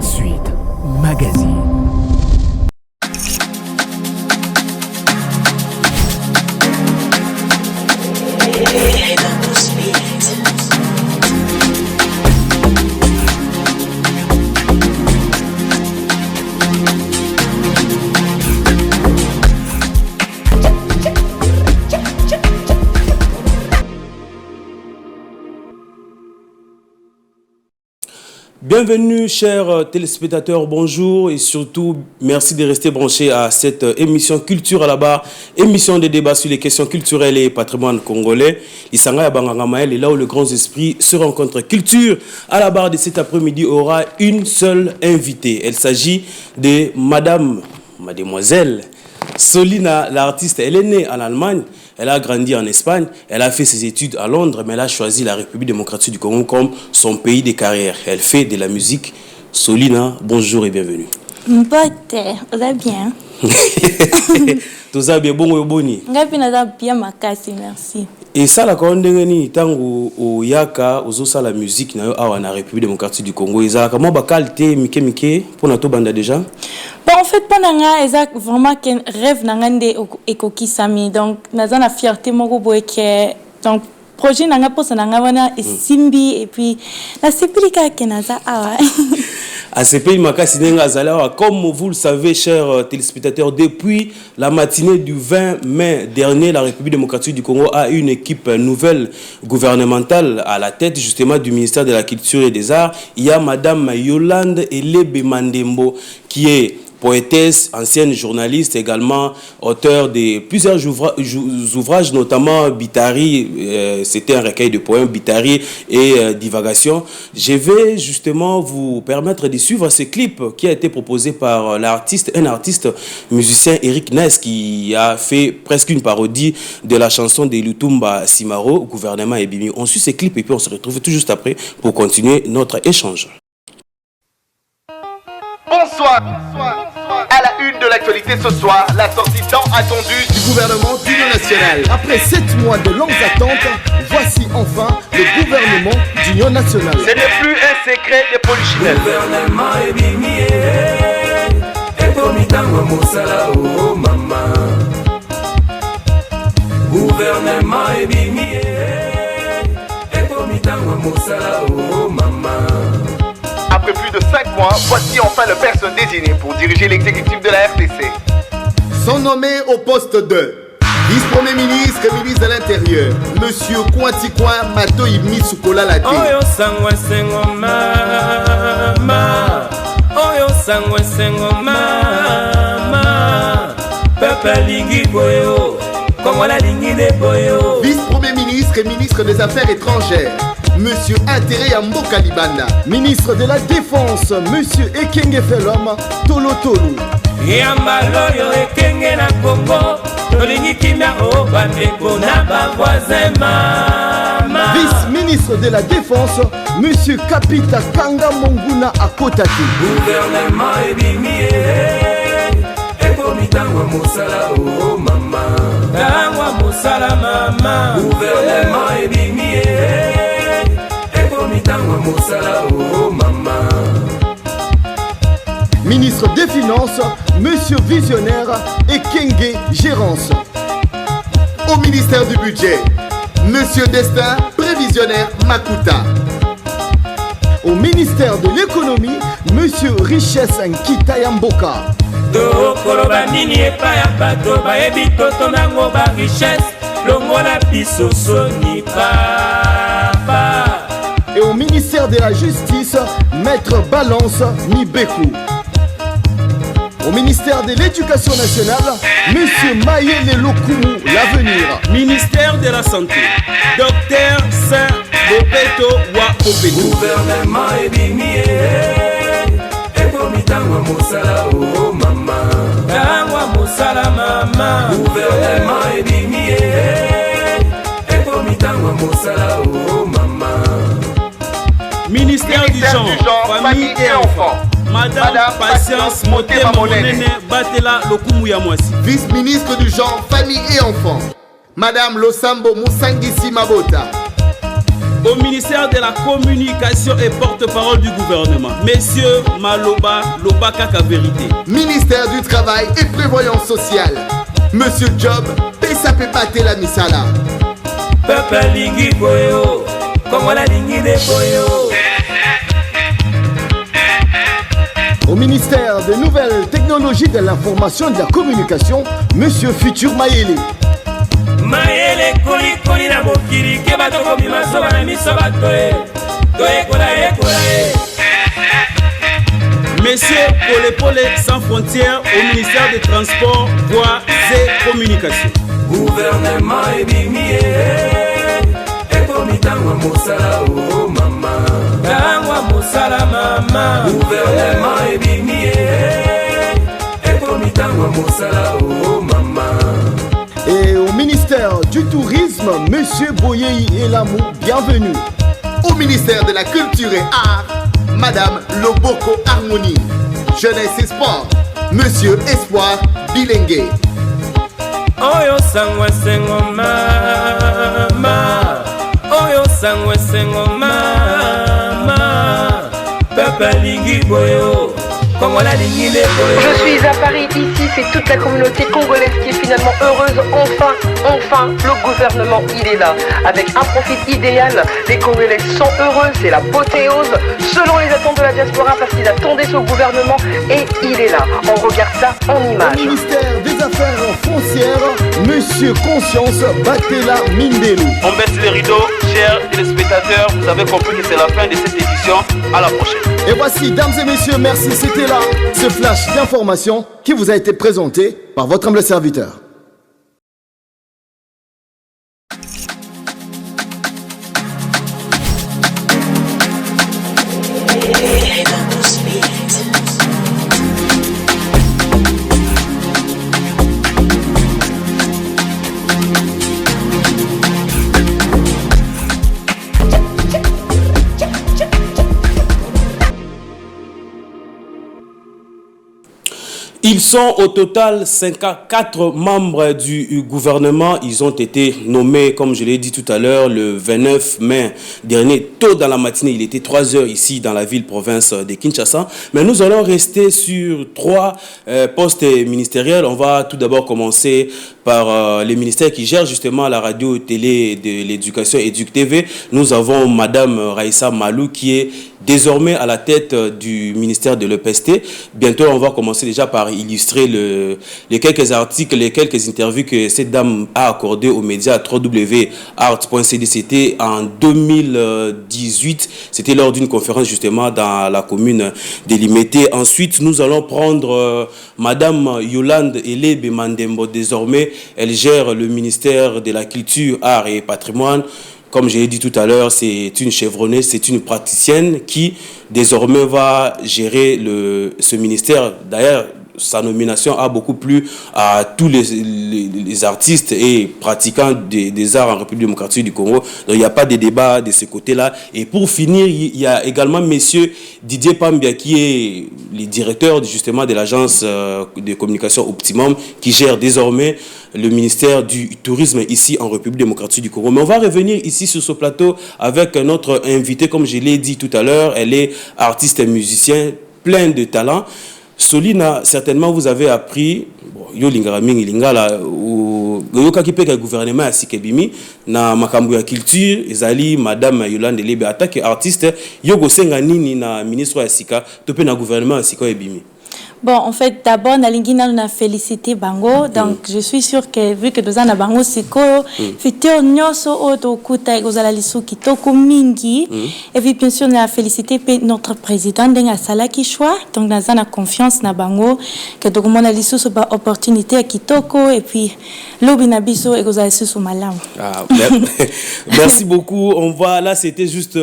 Suite Magazine. Bienvenue chers téléspectateurs, bonjour et surtout merci de rester branchés à cette émission Culture à la barre, émission de débat sur les questions culturelles et patrimoine congolais. Isanga Yabangangamael est là où le grand esprit se rencontre. Culture à la barre de cet après-midi aura une seule invitée. Elle s'agit de mademoiselle Solina, l'artiste. Elle est née en Allemagne, elle a grandi en Espagne, elle a fait ses études à Londres, mais elle a choisi la République démocratique du Congo comme son pays de carrière. Elle fait de la musique. Solina, bonjour et bienvenue. Bonjour, vous allez bien? Tout ça bien, bon ou boni? Bien, makasi, merci. Et ça, la condamnée, tant au Yaka, aux autres la musique, na la République démocratique du Congo, ils ont comment qualité mike pour notre bande déjà? Bon, en fait, pendant que vraiment qu'un rêve n'angande ekoki sami, donc nous avons la fierté moko boeke, donc projet nanga posa nanga wana simbi et puis la sepilika kenaza awa. À ce pays, comme vous le savez, chers téléspectateurs, depuis la matinée du 20 mai dernier, la République démocratique du Congo a une équipe nouvelle gouvernementale à la tête justement du ministère de la Culture et des Arts. Il y a Madame Yolande Elebe Mandembo qui est poétesse, ancienne journaliste, également auteur de plusieurs ouvrages, notamment Bitari, c'était un recueil de poèmes, Bitari et Divagation. Je vais justement vous permettre de suivre ce clip qui a été proposé par un artiste musicien Eric Ness qui a fait presque une parodie de la chanson de Lutumba Simaro, Gouvernement Ebimi. On suit ce clip et puis on se retrouve tout juste après pour continuer notre échange. Bonsoir. À la une de l'actualité ce soir, la sortie tant attendue du gouvernement d'Union nationale. Après 7 mois de longues attentes, voici enfin le gouvernement d'Union nationale. Ce n'est plus un secret des polichinelles. Gouvernement est bimié, et pour mitango mosala oh maman. Gouvernement est bimié, et pour mitango mosala oh maman. Après plus de 5 mois, voici enfin le personne désigné pour diriger l'exécutif de la RDC. Sont nommés au poste de vice-premier ministre et ministre de l'Intérieur, Monsieur Kouantikouan Matoi Misukola Late. Oyo sangwa sengo mama, oyo sangwa sengo mama, peuple lingi boyo, comme la lingi de boyo. Vice-premier ministre et ministre des Affaires étrangères, Monsieur Intérêt Mboka Libanda. Ministre de la Défense, Monsieur Ekenge Felom Tolo Tolo. Yambaloyo Ekenge na Congo, tolingi kimia o bandeko na ba voisin mama. Vice-ministre de la Défense, Monsieur Kapita Kanga Monguna Akotati. Gouvernement ebimié, ekomitangwa mosala o mama. Tangwa mosala mama. Gouvernement ebimié, ekomitangwa mosala o mama. Ministre des Finances, Monsieur Visionnaire Ekenge Gérance. Au ministère du Budget, Monsieur Destin Prévisionnaire Makuta. Au ministère de l'Économie, Monsieur Richesse Nkita Yamboka. Tokoloba nini epa ya bato bayebi toto nango ba richesse longola biso soni papa. Et au ministère de la Justice, Maître Balance Nibekou. Au ministère de l'Éducation nationale, Monsieur Mayele Lokumu L'Avenir. Ministère de la Santé, Docteur Saint Bopeto Wa Bopeto. Gouvernement ebimié, ekomitangwa mosala o mama. Tangwa mosala mama. Gouvernement ebimié, ekomitangwa mosala o mama. Ministère du genre, famille et enfants. Madame Patience Motema Monene Batela Lokumu ya Mwasi. Vice-ministre du genre, famille et enfants, Madame Losambo Moussangisi Mabota. Au ministère de la Communication et porte-parole du gouvernement, Monsieur Maloba Lobaka Vérité. Ministère du Travail et Prévoyance Sociale, Monsieur Job Pesapepate la Misala. Peuple lingi boyo, comme la lingi de boyo. Au ministère des Nouvelles Technologies de l'Information et de la Communication, Monsieur Futur Mayele. Mayele koli koli na mokili ke bato ko bimaso na miso batoe. Toe kolae. Monsieur Pole sans frontières au ministère des Transports, Voies et Communications. Gouvernement ebimie ekomitangwa mosala o mama. Tangwa mosala mama. Gouvernement ebimie ekomitangwa mosala o mama. Et au ministère du Tourisme, Monsieur Boyei Elamou, bienvenue. Au ministère de la Culture et Arts, Madame Loboko Harmonie. Jeunesse et Sport, Monsieur Espoir Bilengue. Oyo sangwa sengo mama. Oyo sangwa sengo mama. Papa lingi boyo. Je suis à Paris, ici c'est toute la communauté congolaise qui est finalement heureuse. Enfin, le gouvernement il est là. Avec un profil idéal, les Congolais sont heureux, c'est la pothéose, selon les attentes de la diaspora parce qu'ils attendaient ce gouvernement et il est là. On regarde ça en image. Au ministère des Affaires foncières, Monsieur Conscience Batela Mindelu. On baisse les rideaux, chers téléspectateurs, vous avez compris que c'est la fin de cette édition. À la prochaine. Et voici, dames et messieurs, merci, c'était là ce flash d'information qui vous a été présenté par votre humble serviteur. Ils sont au total 54 membres du gouvernement. Ils ont été nommés, comme je l'ai dit tout à l'heure, le 29 mai dernier, tôt dans la matinée. Il était 3 heures ici dans la ville-province de Kinshasa. Mais nous allons rester sur 3 postes ministériels. On va tout d'abord commencer par les ministères qui gèrent justement la radio-télé de l'éducation Éduc TV. Nous avons Madame Raïssa Malou qui est désormais à la tête du ministère de l'EPST. Bientôt, on va commencer déjà par illustrer les quelques articles, les quelques interviews que cette dame a accordées aux médias www.art.cd. C'était en 2018. C'était lors d'une conférence justement dans la commune de Limete. Ensuite, nous allons prendre Madame Yolande Elebe Mandembo. Désormais, elle gère le ministère de la Culture, Art et Patrimoine. Comme je l'ai dit tout à l'heure, c'est une chevronnée, c'est une praticienne qui désormais va gérer ce ministère. D'ailleurs, sa nomination a beaucoup plu à tous les artistes et pratiquants des arts en République démocratique du Congo. Donc, il n'y a pas de débat de ce côté-là. Et pour finir, il y a également monsieur Didier Pambia qui est le directeur justement de l'agence de communication Optimum qui gère désormais le ministère du Tourisme ici en République démocratique du Congo. Mais on va revenir ici sur ce plateau avec notre invité, comme je l'ai dit tout à l'heure. Elle est artiste et musicien, plein de talent. Solina, certainement vous avez appris, yo lingaraming lingala ou yoka kipeka gouvernement à Sikebimi na makambu ya culture ezali madame Yolande Elebe attaque artiste yogo senga nini na ministre ya Sika topé na gouvernement à Sika ebimi. Bon, en fait, d'abord, Nalingina nous a félicité Bango. Donc, je suis sûre que, vu que nous avons Bango, c'est que, futur nyoso oto kuta egozala lisu kitoko mingi. Et puis, bien sûr, nous a félicité notre président Denga Salaki Choua. Donc, nous avons confiance na Bango, que nous avons lisu sur opportunité à Kitoko. Et puis, l'obinabiso egozala lisu sur Malam. Merci beaucoup. Là, c'était juste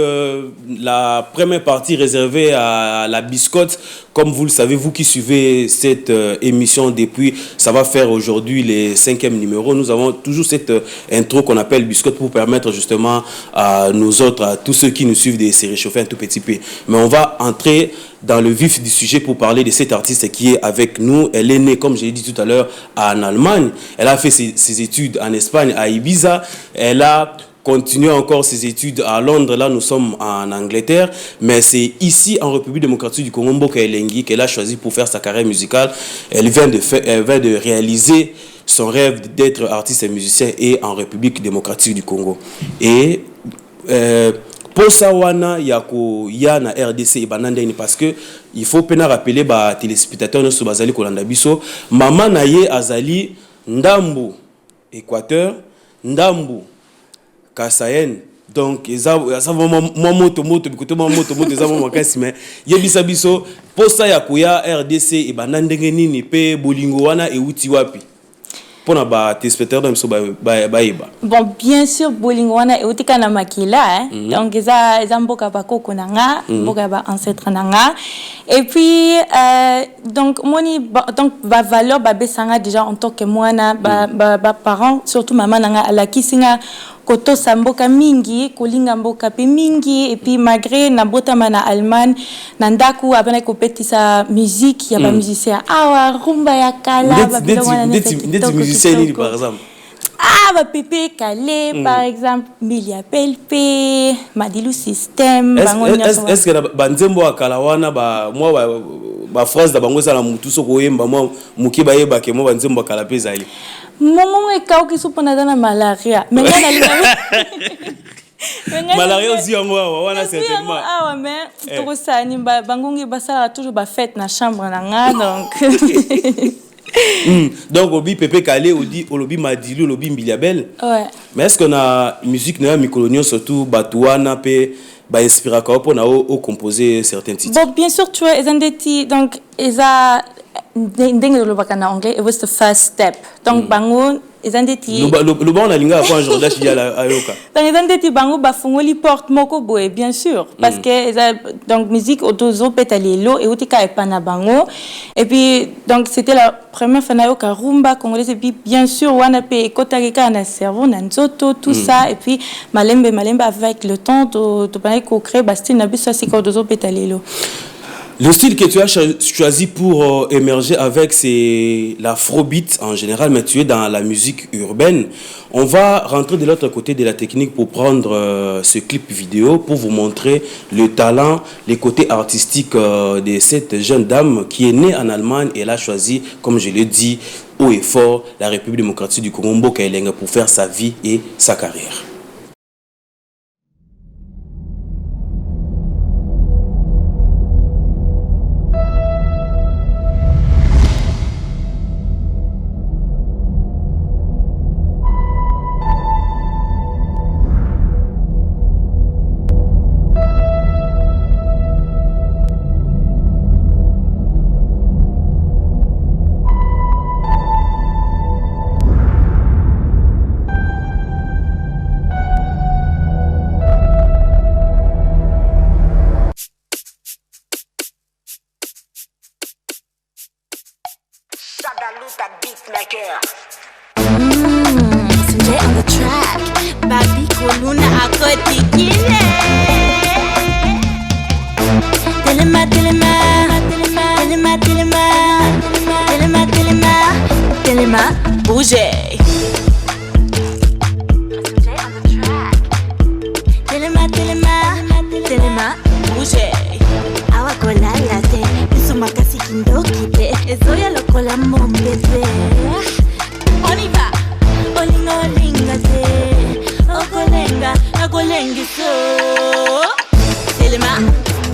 la première partie réservée à la biscotte. Comme vous le savez, vous qui suivez cette émission depuis, ça va faire aujourd'hui les 5e numéros. Nous avons toujours cette intro qu'on appelle biscotte pour permettre justement à nous autres, à tous ceux qui nous suivent, de se réchauffer un tout petit peu. Mais on va entrer dans le vif du sujet pour parler de cette artiste qui est avec nous. Elle est née, comme je l'ai dit tout à l'heure, en Allemagne. Elle a fait ses études en Espagne, à Ibiza. Elle a continuer encore ses études à Londres. Là, nous sommes en Angleterre. Mais c'est ici, en République démocratique du Congo, Mboka Elengi, qu'elle a choisi pour faire sa carrière musicale. Elle vient de réaliser son rêve d'être artiste et musicien et en République démocratique du Congo. Et pour ça, il y a na RDC et banandeni parce que il faut peine rappeler les téléspectateurs de Bazali Kolandabiso. Maman Naye Azali Ndambu Équateur, Ndambu Kasayen. Donc ça moi moto mais yebisa biso pour ça ya RDC et banandenge nini pe bolingo wana e uti wapi. Bon, bien sûr, Bolingwana et Utikana Makila, donc ils ont beaucoup de Kokonanga, beaucoup d'ancêtres Nanga. Et puis, donc, ma valeur, Sanga déjà en tant que moi, parents, surtout maman Nanga, à la Kisinga. Koto samboka mingi, kolinga mboka pe mingi, et puis malgré na botama na Allemagne, nandaku abana kopetisa musique, ya ba musicien awa rumba ya kala, ba des musiciens par exemple. Ah, ba Pepe Kale, par exemple, Milia Pelpe, Madilu System, est-ce que banzembo akala wana ba phrase da bango sala mutu soko yemba mo mukiba yeba ke mo banzembo akala peza ali. Maman est kao qui soupona dans la malaria. Mais malaria aussi en moi, on a certainement. Ah ouais, mais tout ça, ni bangongi basala toujours ba fête na chambre nanga donc. Donc obi Pepe Kale odi olobi Madilu olobi Mbiliabel. Ouais. Mais est-ce qu'on a musique na mikolonio surtout Batouana pe ba inspira ko pour na o composer certains titres. Bon, bien sûr tu vois Ezandeti donc eza ndenge lo bakana anglais it was the first step. Donc bango Ezandeti le bon alinga kwa Jordan ya la ayoka. Donc Ezandeti bango ba fungoli porte moko boy bien sûr parce que donc musique otozo petalelo et otika epana bango et puis donc c'était la première fois na yoka rumba congolaise et puis bien sûr wana pe kotarika na cerveau na nzoto tout ça et puis malembe avec le temps to pas ko créer bastine na biso siko otozo petalelo. Le style que tu as choisi pour émerger avec, c'est l'afrobeat en général, mais tu es dans la musique urbaine. On va rentrer de l'autre côté de la technique pour prendre ce clip vidéo, pour vous montrer le talent, les côtés artistiques de cette jeune dame qui est née en Allemagne et elle a choisi, comme je l'ai dit, haut et fort, la République démocratique du Congo, Mboka Elenga, pour faire sa vie et sa carrière. Sanjay on the track, Babi Koluna akotikile. Telema, telema, telema, telema, telema, telema, telema, bouger. Sanjay on the track, telema, telema, telema, bouger. Awa kolala te, biso makasi kindoki te, ezoya lokola mon bébé. On y va. Olinga olinga te, okolenga, akolengi so. Telema,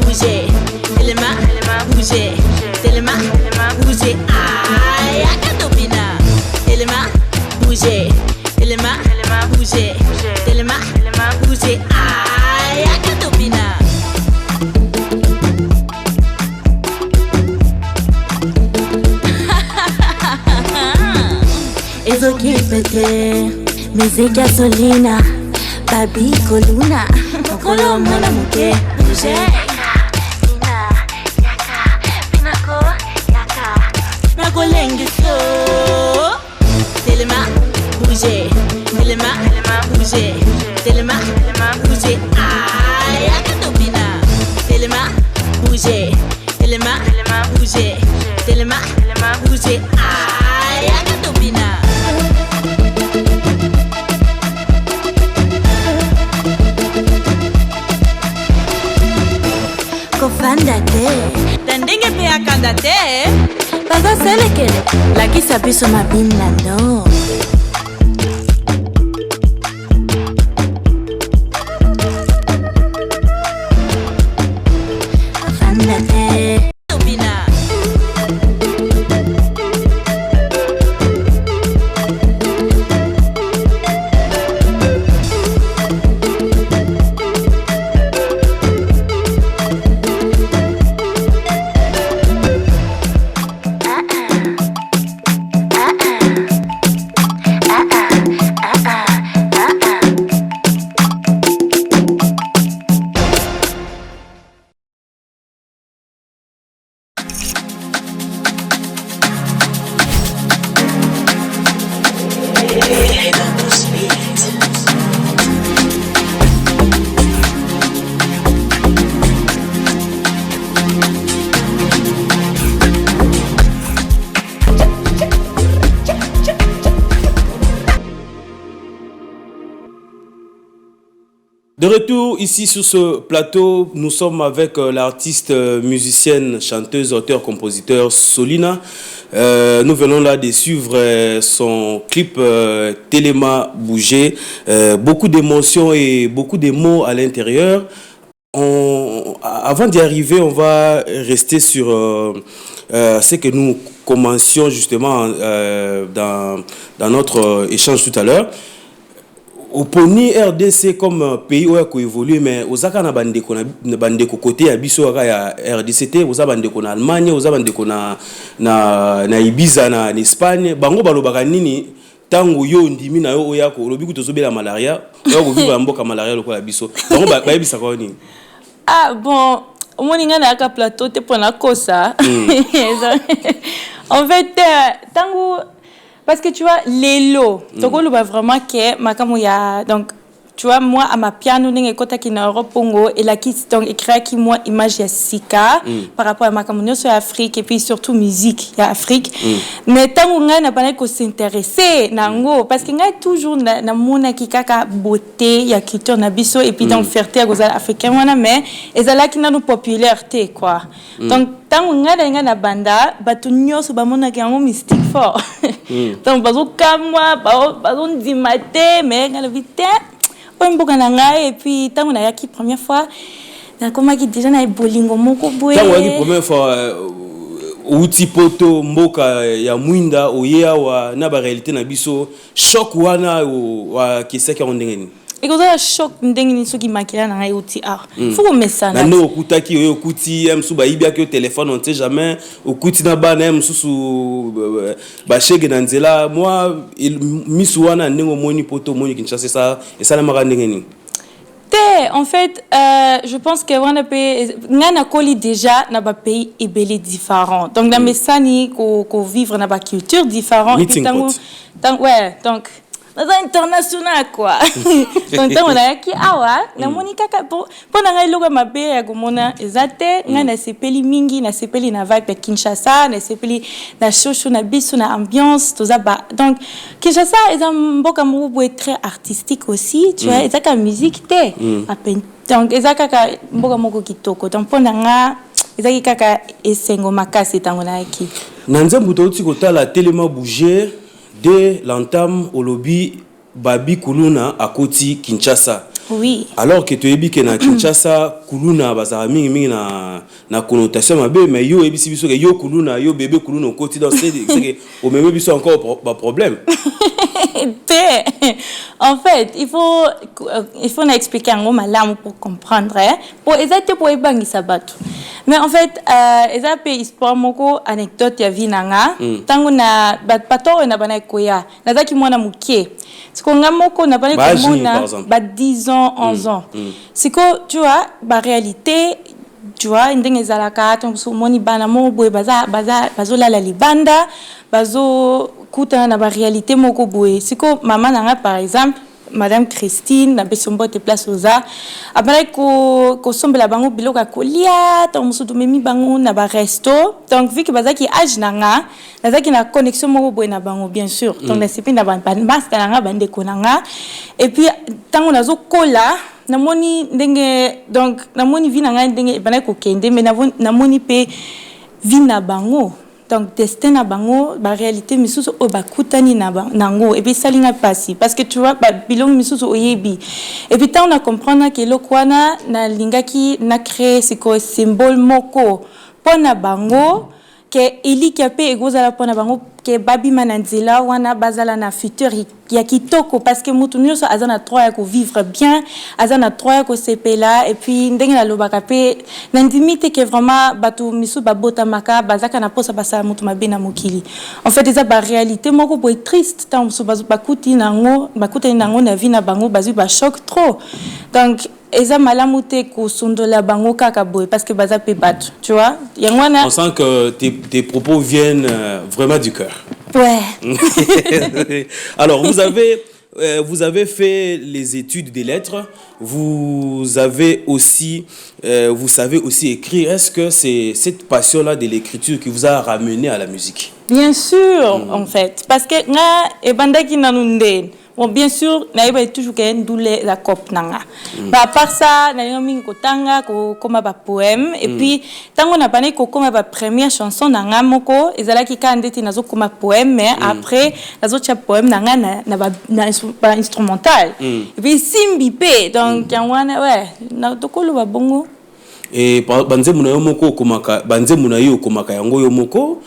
bouger, telema, bouger, telema, bouger. Aïe, akatopina. Telema, bouger, telema, bouger, telema, bouger. Aïe, akatopina. Ezo kipete, mize gasolina, Babi Koluna, okolo mwana muke, bouger. Pinako, yaka, nakolengi so. Telema, bouger, telema, bouger, telema, bouger. Aïe, akatopina. Telema, bouger, telema, bouger, telema, bouger. Aïe, akatopina. bafanda te Tandenge pe akanda te. bazoselekele lakisa biso mabinda no bafanda te Tobina. De retour ici sur ce plateau, nous sommes avec l'artiste, musicienne, chanteuse, auteur, compositeur Solina. Nous venons là de suivre son clip Téléma Bouger. Beaucoup d'émotions et beaucoup de mots à l'intérieur. Avant d'y arriver, on va rester sur ce que nous commencions justement dans notre échange tout à l'heure. Au poni RDC comme pays où il évolue, mais aux Aka na bande côté à biso ya RDC, aux bande na Allemagne, aux bande na Ibiza na Espagne, bango balobaka nini tango yo ndimi na yo oyako olobi kutozobela malaria, yo ko vivre mboka malaria lokola biso. Bango ba yebisa ko nini? Ah bon, moninga na aka plateau te pona kosa. En fait, tango parce que tu vois, les lots, donc on voit vraiment que makamuya, donc tu vois moi à ma piano n'engue kota qui na Europe Pongo et la qui donc écrit qui moi image ya sika par rapport à makamunyo sur Afrique et puis surtout musique ya Afrique. Mais tant on n'a pas qu'on s'intéresser nango parce que ngai toujours na mona qui kaka beauté ya culture na biso et puis donc fierté à gozal africain wana mais ezala qui na no popularité quoi. Donc tant on a na banda batu nyoso ba mona ki yango mystique fort. Donc bazo kamwa bazo ndimate mais ngala vite et puis tant on a acquis première fois comment qui déjà na bolingo moko boye tant on a première fois outi poto mboka ya mwinda oyea wa na ba réalité na biso choc wana wa kiseka ondengeni et quand ça choc ndengeni so qui makila na outi art faut mettre na no okutaki oyo okuti msu ba ibia ke téléphone on sait jamais okuti na ba na msusu ba shege na nzela moi misu wana ndengo moni poto moni Kinshasa ça et ça na maka ndengeni. En fait, je pense que on a coli déjà dans un pays ébélé différent. Donc dans mes sani qu'on vivre dans une culture différente. Ouais, donc dans international quoi. Donc on a qui awa na monika pour na logo mabe ya gomona ezate na sepeli mingi na sepeli na vibe ya Kinshasa na sepeli na shosho na biso na ambiance toza ba. Donc Kinshasa est un mboka moko très artistique aussi, tu vois, ezaka musique te. Donc ezaka mboka moko kitoko. Donc pona nga ezaki kaka esengo makasi tango na ki. Na nzembo toti kotala Téléma Bouger de l'entame au lobby Babi Kuluna à Koti Kinshasa. Oui. Alors que tu es que na Kinshasa Kuluna bazara mingi na connotation mabe mais yo ebisi biso que yo Kuluna yo bébé Kuluna Koti dans c'est que au même biso encore pas problème. En fait, il faut expliquer un mot malam pour comprendre pour exactement pour ébangi sabatu. Mais en fait, ezapé histoire moko anecdote ya vinanga tango na bato na bana koya nazaki mwana mukie siko ngamoko na bana komona ba 10 ans 11 ans siko tu vois ba réalité tu vois ndenge zalaka to moni bana mo boye bazola la libanda bazo kuta na ba réalité moko boye siko mama nanga par exemple Madame Christine na besombo te place oza après ko sombela bango biloka kolia ta musudu memi bango na ba resto donc vu que bazaki âge nanga nazaki na connexion moko boye na bango bien sûr donc na sepi na ban master nanga bande konanga et puis tango nazo kola namoni ndenge donc namoni vi na ngai ndenge ebana kokende mais namoni pe vi na bango donc destin na bango ba réalité misusu o bakutani na nango et puis salinga pasi parce que tu vois ba bilong misusu oyebi et puis tant on a comprendre que lokwana na lingaki na créer c'est quoi symbole moko pona bango que ili kiape egozala pona bango que babi mananzela wana bazala na futur ya kitoko parce que mutu nyonso azana droit ya ko vivre bien azana droit ya ko sepela et puis ndenge na lobaka pe na ndimite que vraiment batu misu babota maka bazaka na posa basa mutu mabena mokili en fait eza ba réalité moko boy triste tant musu bakuti nango na vie na bango bazu ba choc trop donc eza malamu te kosundola bango kaka boy parce que baza pe batu tu vois yangwana on sent que tes propos viennent vraiment du cœur. Ouais. Alors vous avez fait les études des lettres, vous savez aussi écrire. Est-ce que c'est cette passion-là de l'écriture qui vous a ramené à la musique? Bien sûr, en fait, parce que nga ebandaki nanunde. Bon, bien sûr, naïba toujours qu'un douleur la cop nanga. À part ça, naïba mingi kotanga comme ba poème et puis tant on a pas né comme ba première chanson nanga moko ezala ki kandeti nazo comme poème mais après nazo cha poème nanga na instrumental. Et puis simbi pe donc yanwana ouais na tokolo ba bongo. Et banze muna yo moko komaka banze muna yo komaka yango yo moko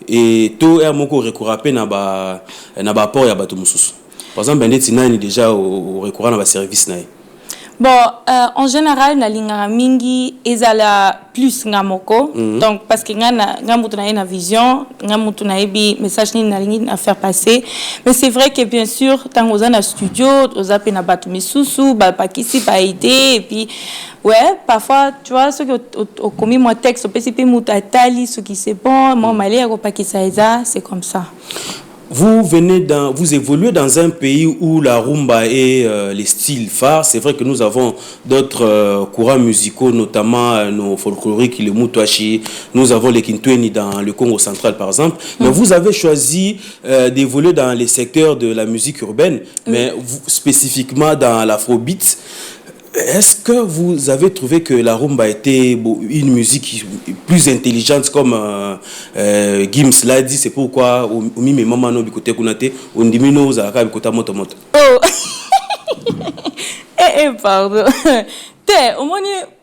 et to er moko rekorape na ba port ya bato mususu. Par exemple, ben déjà au recours à la service naï. Bon, en général, na linga mingi ezala plus ngamoko. Donc parce que ngamutu na une vision, ngamutu na ebi message ni na lingi à faire passer. Mais c'est vrai que bien sûr, tant aux na studio, aux appels na batu misusu, ba pakisi ba idée et puis ouais, parfois tu vois ceux qui ont commis mon texte, au PCP mutatali, ce qui c'est bon, moi malé à pakisa eza, c'est comme ça. Vous évoluez dans un pays où la rumba est les styles phares. C'est vrai que nous avons d'autres courants musicaux, notamment nos folkloriques, le Mutuashi. Nous avons les Kintweni dans le Congo central, par exemple. Mais vous avez choisi d'évoluer dans les secteurs de la musique urbaine, mais spécifiquement dans l'afrobeat. Est-ce que vous avez trouvé que la rumba était une musique plus intelligente comme Gims l'a dit, c'est pourquoi Oumi me mama no bikote kunate ondimino zaka bikota moto moto. Oh. Pardon. Au moins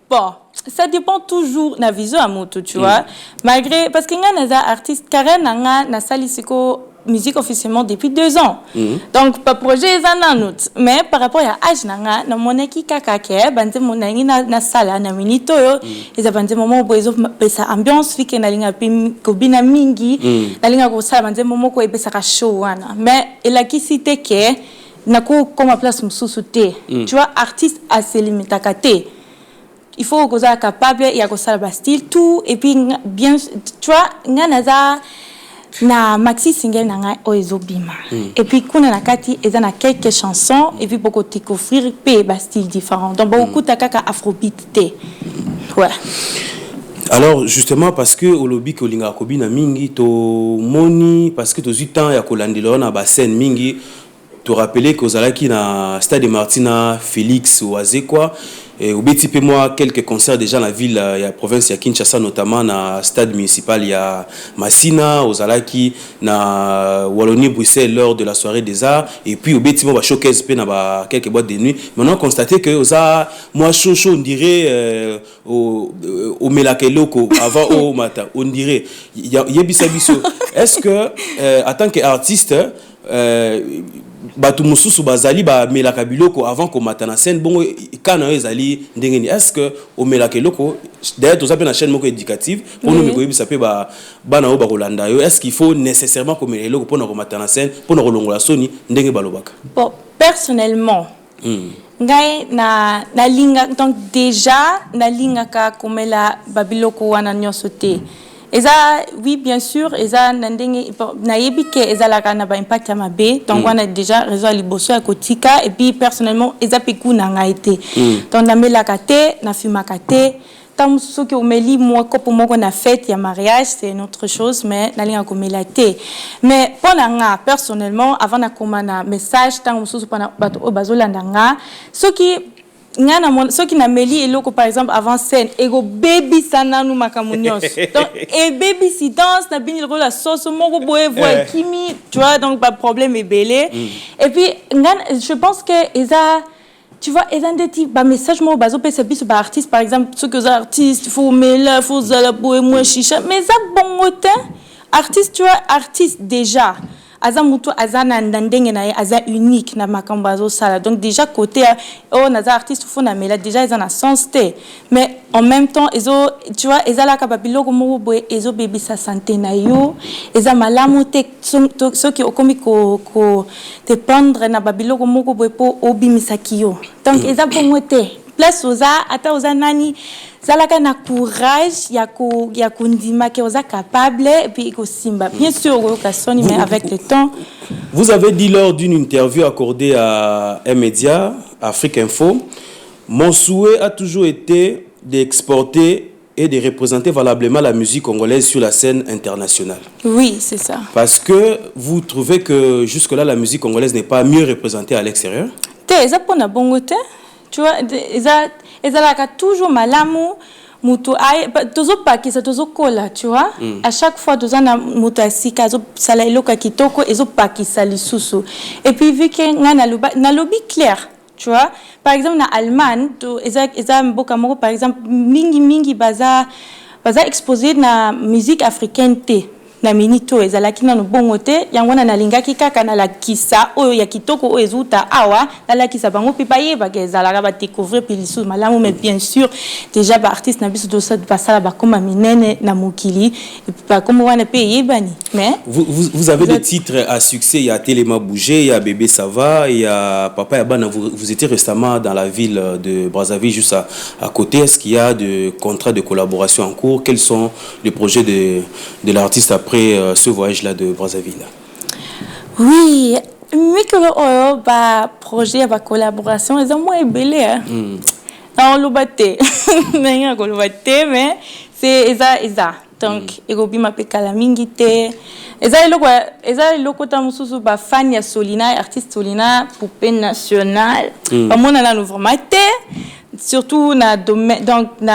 bon, ça dépend toujours de la vision à moto, tu vois. Malgré parce que nga naza artiste Karen nga na salisiko musique officiellement depuis 2 ans. Donc pas projet zananout mais par rapport à âge nanga na moneki kakake bande monangi na sala na minito yo ils bande moment bozo pesa ambiance fike na linga kobina mingi na linga ko sala bande moment ko epesa ka show wana mais elaki cité que na ko comme place mususu te tu vois artiste a se limita kate il faut que ça capable ya ko sala ba style tout et puis bien tu vois nganaza na maxi single nanga oezobima et puis kuna nakati eza na quelques chansons et puis beaucoup découvrir pe ba style différent donc beaucoup takaka afrobeat te ouais. Alors justement parce que olobi ko linga kobina mingi to moni parce que to temps ya kolandela na ba scène mingi te rappeler que ozalaki na Stade Martina Félix Oazé quoi. Et au BTP moi quelques concerts déjà dans la ville la province ya Kinshasa notamment na stade municipal ya Massina Ozalaki na Wallonie Bruxelles lors de la soirée des arts et puis au BTP moi showcase pe na ba quelques boîtes de nuit maintenant constaté que oza moi chaud on dirait au Melakeloko avant au matin on dirait yebisa biso est-ce que en tant qu'artiste batu mususu bazali ba melaka biloko avant ko matana scène bongo kana ezali ndengeni est-ce que o melaka loko d'ailleurs tous appelle la chaîne moko éducative pour nous mekoyebi ça pe ba bana o ba rolanda yo est-ce qu'il faut nécessairement ko melaka loko pour na ko matana scène pour na kolongola soni ndenge balobaka bon personnellement ngai na linga donc déjà na linga ka komela babiloko wana nyoso te eza oui bien sûr eza ndenge na yebike eza la kana ba impact ya mabe donc on a déjà raison liboso ya kotika et puis personnellement eza peku na nga été donc na melaka te na fumaka te tant soki omeli moi kopo moko na fête ya mariage c'est une autre chose mais na linga komela te mais pona nga personnellement avant na komana message tant soso pona bato o bazolanda nga soki ngana mon ceux qui na meli eloko par exemple avant scène ego baby sana nous makamunios donc et baby si danse na bini la sauce moko boye voix kimi tu vois donc pas problème est belé et puis ngana je pense que eza tu vois ils ont des types bah message moi bazo pe service par artiste par exemple ceux que artistes faut mêler faut zala boye moi chicha mais ça bon autant artiste tu vois artiste déjà aza mutu aza na ndenge na aza unique na makambo azo sala donc déjà côté oh naza artiste faut na mela déjà ils en a sens té mais en même temps ils ont tu vois ils ala kapabilo ko mo boye ils ont bébé sa santé na yo ils a malamu te ceux qui okomi ko dépendre na babilo ko mo boye po obimisaki yo donc ils a bongote place oza ata oza nani zalaka na courage ya kundima ke oza capable et puis ko simba bien sûr okasoni mais avec le temps. Vous avez dit lors d'une interview accordée à un média Afrique Info, mon souhait a toujours été d'exporter et de représenter valablement la musique congolaise sur la scène internationale. Oui, c'est ça. Parce que vous trouvez que jusque-là la musique congolaise n'est pas mieux représentée à l'extérieur? Eza pona bongote. Tu vois, ezalaka toujours malamu mutu ay tozo pakisa tozo kola tu vois à chaque fois tozana mutu asika zo sala eloka kitoko ezo pakisa lisusu et puis vu que ngana na lobby clair tu vois par exemple na Allemagne to eza mboka moko par exemple mingi baza exposé na musique africaine te na minito ezalaki na bongote yango na lingaki kaka na la kisa oyo ya kitoko oyo ezuta awa na la kisa bango pipa yeba ke ezalaka ba découvrir pilisu malamu mais bien sûr déjà ba artiste na biso dosa basala ba koma minene na mokili et puis pas comme wana pe yebani mais vous avez des titres à succès, il y a Téléma Bouger, il y a Bébé Sava, il y a Papa Yabana. Vous étiez récemment dans la ville de Brazzaville juste à côté. Est-ce qu'il y a de contrats de collaboration en cours? Quels sont les projets de l'artiste après ce voyage-là de Brazzaville? Oui, micro projet de collaboration, ils ont moins belé. On le battait, mais c'est ça. Donc, Egobi m'a fait calamingité. Eza loko tamususu ba fan ya Solina, artiste Solina, poupée nationale. Pas mon ala nous vraiment surtout na domaine donc il y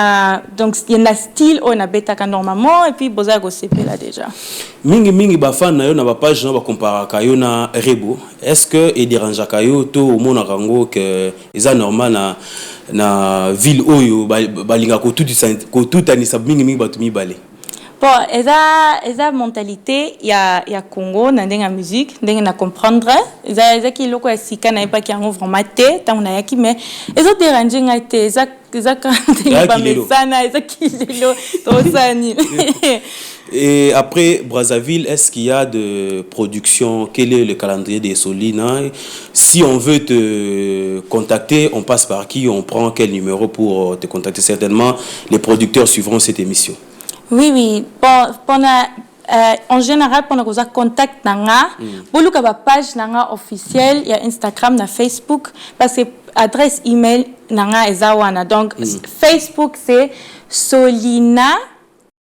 a un style on a bêta normalement et puis boza go CP là déjà mingi ba fan na yo na ba page na ba compara kayo na Rebo. Est-ce que et dérange kayo to au mona rango que eza normal na ville oyo balinga ko tout anisa mingi batu mi balé? Bon, eza mentalité ya Congo na ndenga musique ndenga na comprendre eza ki loko ya sika na pas ki yango vraiment te tant na yaki mais eza déranger ngate eza quand ba mesana eza ki lelo to sani. Et après Brazzaville, est-ce qu'il y a de production? Quel est le calendrier des Solina? Si on veut te contacter, on passe par qui? On prend quel numéro pour te contacter? Certainement, les producteurs suivront cette émission. Oui. Bon, en général, pour nous contact nanga, pour nous page nanga officielle, il y a Instagram, na Facebook, parce que adresse email nanga ezawana. Donc Facebook c'est Solina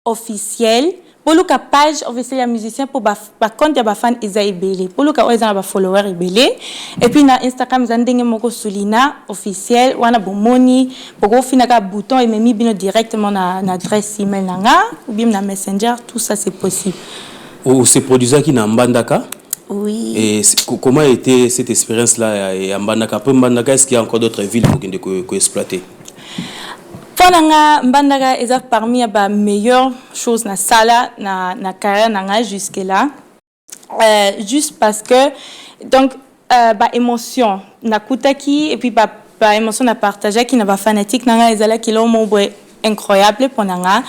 officiel. Pour nous page officielle ya musicien pour ba compte ya ba fan ezaibele. Pour nous oza ba follower ebele. Et puis na Instagram zandenge moko Solina officiel wana bomoni pour fina ka bouton et memi bino directement na adresse email nanga ou bien na Messenger, tout ça c'est possible. Ou c'est produit qui na Mbandaka? Oui. Et comment a été cette expérience là à Mbandaka? Après Mbandaka, est-ce qu'il y a encore d'autres villes pour exploiter? Mbandaka est parmi les meilleures choses na sala na carrière nanga jusque là juste parce que donc émotion na kutaki et puis émotion na partager qui na ba fanatique nanga ezala kilo mobwe incroyable pour nanga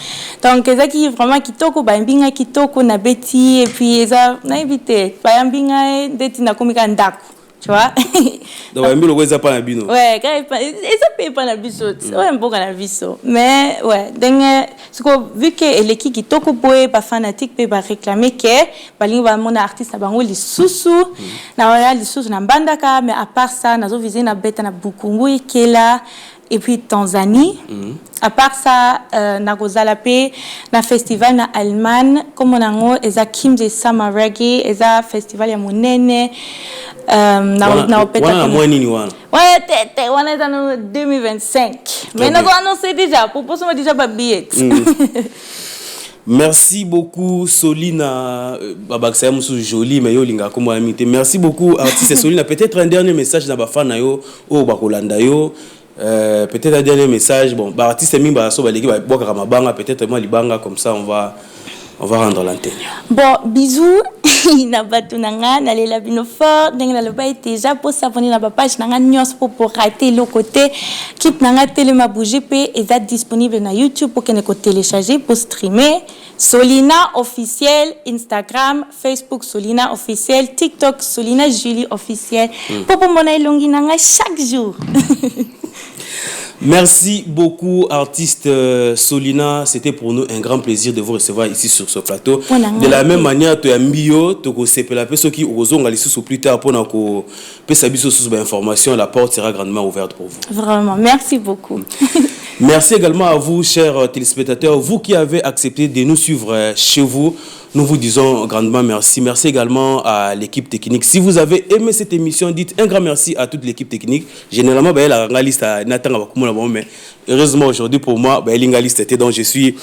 donc eza qui vraiment kitoko ba mbinga kitoko na beti et puis eza na éviter ba mbinga ndeti na komika ndako. Tu vois? Donc, il pas la bino. Ouais, ils pas la biso. Ouais, un peu la biso. Mais, ouais, vu que l'équipe qui toko boé, pas fanatique, peut réclamer que, bah, mon artiste, bah, les sous-sous, les sous-sous, na bandaka, mais à part ça, na zo visé na bête, na bukungu, et là, et puis Tanzanie. À part ça, na Rosalapé, na festival na Allemagne, comme on a eza Kimze Summer Reggae, eza festival ya monene. Na opeta. Ouais, on est en 2025. Mais nous avons annoncé déjà, proposons déjà pas billet. Merci beaucoup Solina Babaksa Moussou joli mais yo linga comme amité. Merci beaucoup artiste Solina. Peut-être un dernier message na bafana na yo o bakolanda yo. Peut-être un dernier message. Bon, artiste mi ba so ba leki ba boka mabanga peut-être moi libanga comme ça on va rendre l'antenne. Bon, bisous. Na batu nanga na lela bino fort ndenge na loba déjà pour s'abonner na page nanga nyos pour rater le côté kit nanga telema bouger pe est disponible na YouTube pour que ne ko télécharger pour streamer Solina officiel Instagram Facebook Solina officiel TikTok Solina Julie officiel pour mona longi nanga chaque jour. Merci beaucoup, artiste Solina. C'était pour nous un grand plaisir de vous recevoir ici sur ce plateau. De la même manière, tu as mbio, tu as la personne qui ozonga les sous plus tard pour nous information. La porte sera grandement ouverte pour vous. Vraiment, merci beaucoup. Merci également à vous, chers téléspectateurs, vous qui avez accepté de nous suivre chez vous. Nous vous disons grandement merci. Merci également à l'équipe technique. Si vous avez aimé cette émission, dites un grand merci à toute l'équipe technique. Généralement, la liste à Nathan, mais heureusement aujourd'hui pour moi, la liste était dont je suis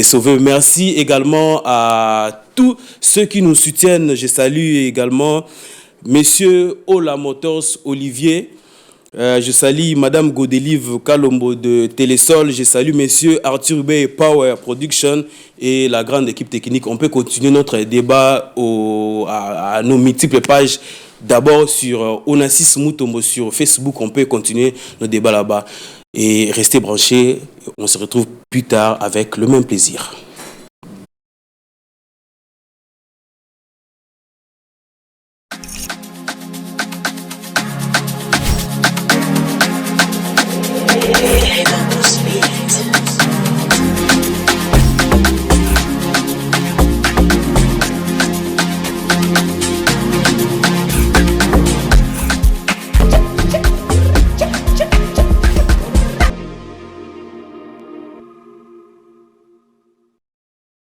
sauvé. Merci également à tous ceux qui nous soutiennent. Je salue également Monsieur Ola Motors Olivier. Je salue Madame Godelive Kalombo de Télésol. Je salue Monsieur Arthur Bay Power Production et la grande équipe technique. On peut continuer notre débat à nos multiples pages. D'abord sur Onassis Moutombo sur Facebook. On peut continuer nos débats là-bas. Et restez branchés. On se retrouve plus tard avec le même plaisir.